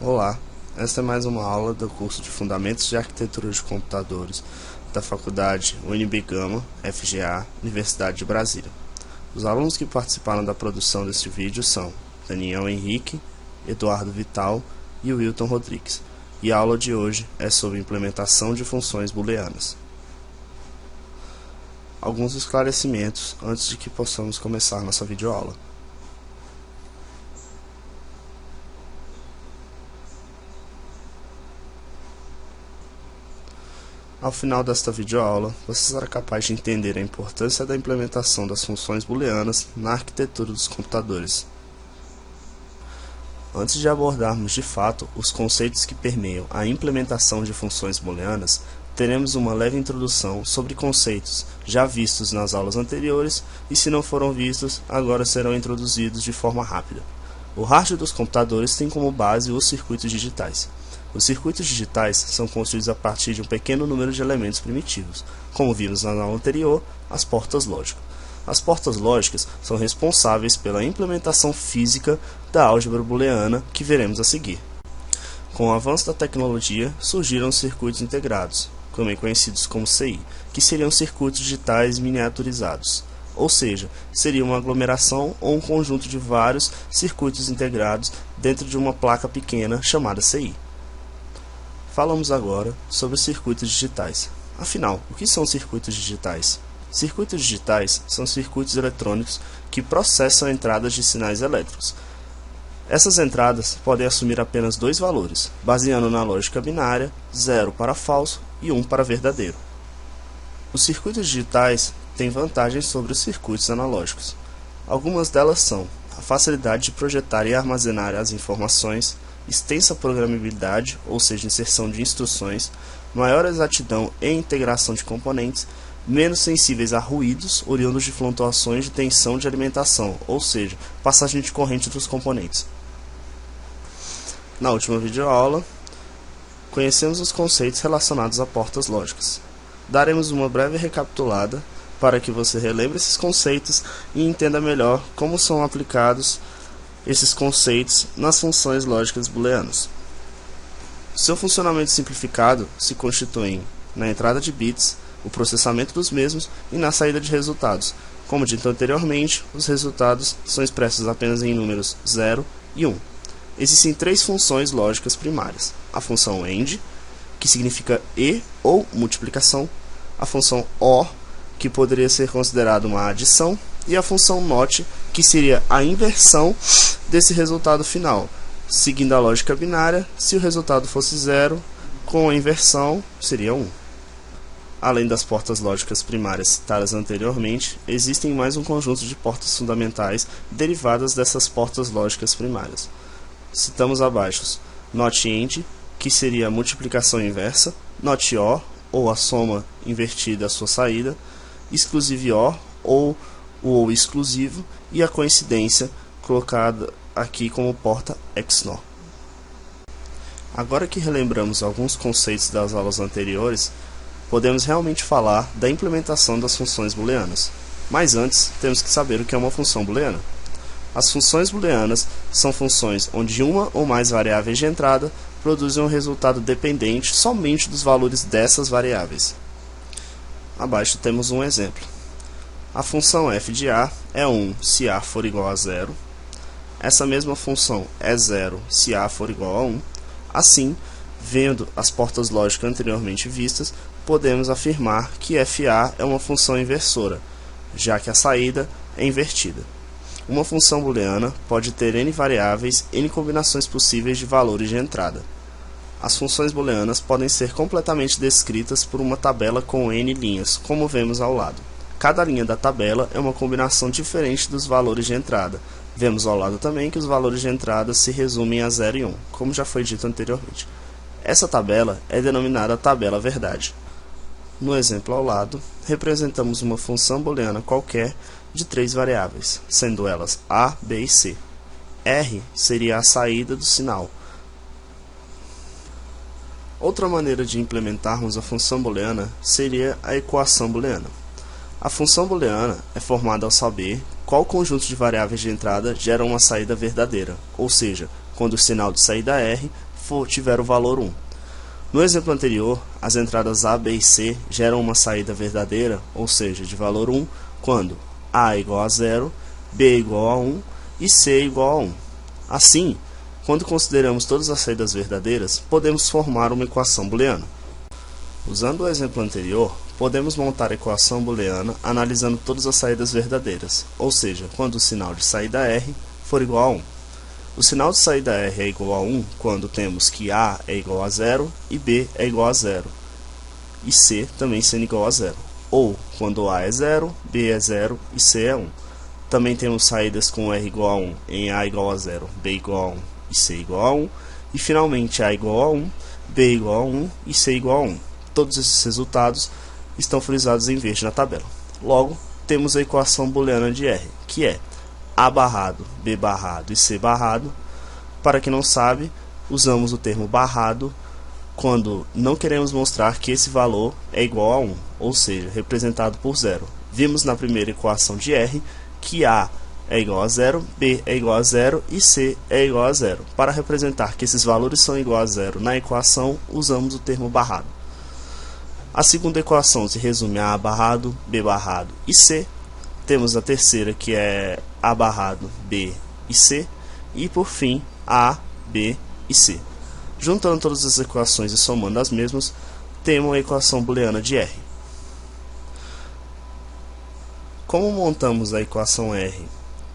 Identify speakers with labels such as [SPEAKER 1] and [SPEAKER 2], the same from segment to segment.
[SPEAKER 1] Olá, esta é mais uma aula do curso de Fundamentos de Arquitetura de Computadores da Faculdade UNB Gama, FGA, Universidade de Brasília. Os alunos que participaram da produção deste vídeo são Daniel Henrique, Eduardo Vital e Wilton Rodrigues, e a aula de hoje é sobre implementação de funções booleanas. Alguns esclarecimentos antes de que possamos começar nossa videoaula. Ao final desta videoaula, você será capaz de entender a importância da implementação das funções booleanas na arquitetura dos computadores. Antes de abordarmos de fato os conceitos que permeiam a implementação de funções booleanas, teremos uma leve introdução sobre conceitos já vistos nas aulas anteriores e, se não foram vistos, agora serão introduzidos de forma rápida. O hardware dos computadores tem como base os circuitos digitais. Os circuitos digitais são construídos a partir de um pequeno número de elementos primitivos, como vimos na aula anterior, as portas lógicas. As portas lógicas são responsáveis pela implementação física da álgebra booleana que veremos a seguir. Com o avanço da tecnologia, surgiram os circuitos integrados, também conhecidos como CI, que seriam circuitos digitais miniaturizados. Ou seja, seria uma aglomeração ou um conjunto de vários circuitos integrados dentro de uma placa pequena chamada CI. Falamos agora sobre os circuitos digitais. Afinal, o que são circuitos digitais? Circuitos digitais são circuitos eletrônicos que processam entradas de sinais elétricos. Essas entradas podem assumir apenas dois valores, baseando na lógica binária, 0 para falso e 1 para verdadeiro. Os circuitos digitais têm vantagens sobre os circuitos analógicos. Algumas delas são a facilidade de projetar e armazenar as informações, extensa programabilidade, ou seja, inserção de instruções, maior exatidão e integração de componentes, menos sensíveis a ruídos oriundos de flutuações de tensão de alimentação, ou seja, passagem de corrente dos componentes. Na última videoaula, conhecemos os conceitos relacionados a portas lógicas. Daremos uma breve recapitulada para que você relembre esses conceitos e entenda melhor como são aplicados esses conceitos nas funções lógicas booleanas. Seu funcionamento simplificado se constitui na entrada de bits, o processamento dos mesmos e na saída de resultados. Como dito anteriormente, os resultados são expressos apenas em números 0 e 1. Existem três funções lógicas primárias: a função AND, que significa e ou multiplicação, a função OR, que poderia ser considerada uma adição, e a função NOT, que seria a inversão desse resultado final, seguindo a lógica binária. Se o resultado fosse 0, com a inversão seria 1. Além das portas lógicas primárias citadas anteriormente, existem mais um conjunto de portas fundamentais derivadas dessas portas lógicas primárias. Citamos abaixo NOT AND, que seria a multiplicação inversa, NOT OR, ou a soma invertida à sua saída, exclusive OR, ou o exclusivo, e a coincidência, colocada aqui como porta XNOR. Agora que relembramos alguns conceitos das aulas anteriores, podemos realmente falar da implementação das funções booleanas. Mas antes, temos que saber o que é uma função booleana. As funções booleanas são funções onde uma ou mais variáveis de entrada produzem um resultado dependente somente dos valores dessas variáveis. Abaixo temos um exemplo. A função f de a é 1 se a for igual a 0. Essa mesma função é 0 se a for igual a 1. Assim, vendo as portas lógicas anteriormente vistas, podemos afirmar que fa é uma função inversora, já que a saída é invertida. Uma função booleana pode ter n variáveis, n combinações possíveis de valores de entrada. As funções booleanas podem ser completamente descritas por uma tabela com n linhas, como vemos ao lado. Cada linha da tabela é uma combinação diferente dos valores de entrada. Vemos ao lado também que os valores de entrada se resumem a 0 e 1, como já foi dito anteriormente. Essa tabela é denominada tabela verdade. No exemplo ao lado, representamos uma função booleana qualquer de três variáveis, sendo elas a, b e c. R seria a saída do sinal. Outra maneira de implementarmos a função booleana seria a equação booleana. A função booleana é formada ao saber qual conjunto de variáveis de entrada gera uma saída verdadeira, ou seja, quando o sinal de saída R tiver o valor 1. No exemplo anterior, as entradas A, B e C geram uma saída verdadeira, ou seja, de valor 1, quando A é igual a 0, B é igual a 1 e C é igual a 1. Assim, quando consideramos todas as saídas verdadeiras, podemos formar uma equação booleana. Usando o exemplo anterior, podemos montar a equação booleana analisando todas as saídas verdadeiras, ou seja, quando o sinal de saída R for igual a 1. O sinal de saída R é igual a 1 quando temos que A é igual a 0 e B é igual a 0, e C também sendo igual a 0, ou quando A é 0, B é 0 e C é 1. Também temos saídas com R igual a 1 em A igual a 0, B igual a 1 e C igual a 1, e finalmente A igual a 1, B igual a 1 e C igual a 1. Todos esses resultados estão frisados em verde na tabela. Logo, temos a equação booleana de R, que é A barrado, B barrado e C barrado. Para quem não sabe, usamos o termo barrado quando não queremos mostrar que esse valor é igual a 1, ou seja, representado por 0. Vimos na primeira equação de R que A é igual a 0, B é igual a 0 e C é igual a 0. Para representar que esses valores são igual a 0 na equação, usamos o termo barrado. A segunda equação se resume a A barrado, B barrado e C. Temos a terceira, que é A barrado, B e C. E por fim, A, B e C. Juntando todas as equações e somando as mesmas, temos a equação booleana de R. Como montamos a equação R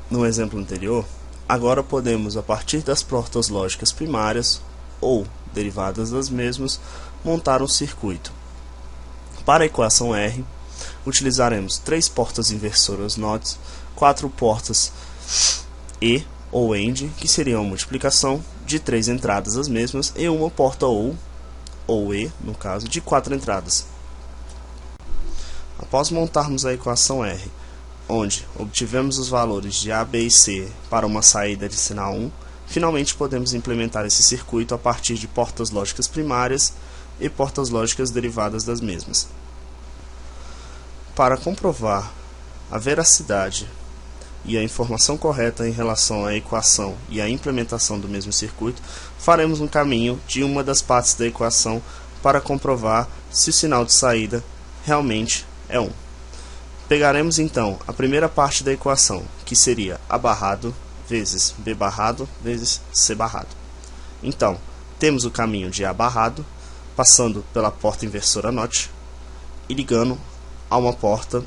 [SPEAKER 1] no exemplo anterior, agora podemos, a partir das portas lógicas primárias ou derivadas das mesmas, montar um circuito. Para a equação R, utilizaremos 3 portas inversoras NOT, 4 portas E ou AND, que seriam a multiplicação de 3 entradas as mesmas, e uma porta ou E, no caso, de 4 entradas. Após montarmos a equação R, onde obtivemos os valores de A, B e C para uma saída de sinal 1, finalmente podemos implementar esse circuito a partir de portas lógicas primárias e portas lógicas derivadas das mesmas. Para comprovar a veracidade e a informação correta em relação à equação e à implementação do mesmo circuito, faremos um caminho de uma das partes da equação para comprovar se o sinal de saída realmente é 1. Pegaremos então a primeira parte da equação, que seria A barrado vezes B barrado vezes C barrado. Então, temos o caminho de A barrado, passando pela porta inversora NOT e ligando a uma porta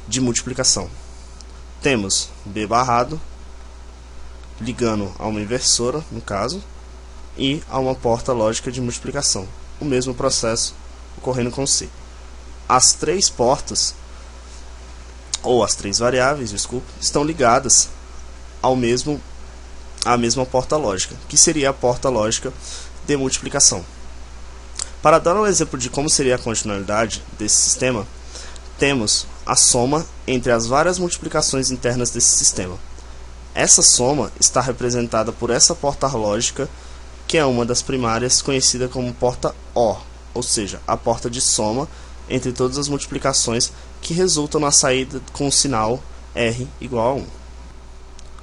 [SPEAKER 1] de multiplicação. Temos B barrado, ligando a uma inversora, no caso, e a uma porta lógica de multiplicação. O mesmo processo ocorrendo com C. As 3 portas, ou as 3 variáveis, desculpe, estão ligadas à mesma porta lógica, que seria a porta lógica de multiplicação. Para dar um exemplo de como seria a continuidade desse sistema, temos a soma entre as várias multiplicações internas desse sistema. Essa soma está representada por essa porta lógica, que é uma das primárias, conhecida como porta OR, ou seja, a porta de soma entre todas as multiplicações que resultam na saída com o sinal R igual a 1.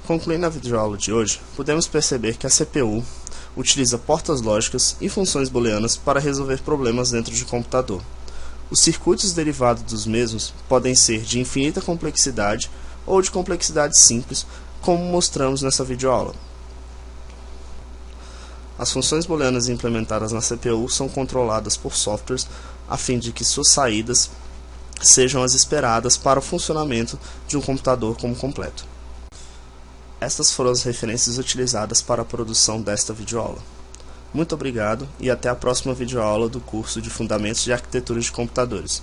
[SPEAKER 1] Concluindo a videoaula de hoje, podemos perceber que a CPU utiliza portas lógicas e funções booleanas para resolver problemas dentro de um computador. Os circuitos derivados dos mesmos podem ser de infinita complexidade ou de complexidade simples, como mostramos nessa videoaula. As funções booleanas implementadas na CPU são controladas por softwares a fim de que suas saídas sejam as esperadas para o funcionamento de um computador como completo. Estas foram as referências utilizadas para a produção desta videoaula. Muito obrigado e até a próxima videoaula do curso de Fundamentos de Arquitetura de Computadores.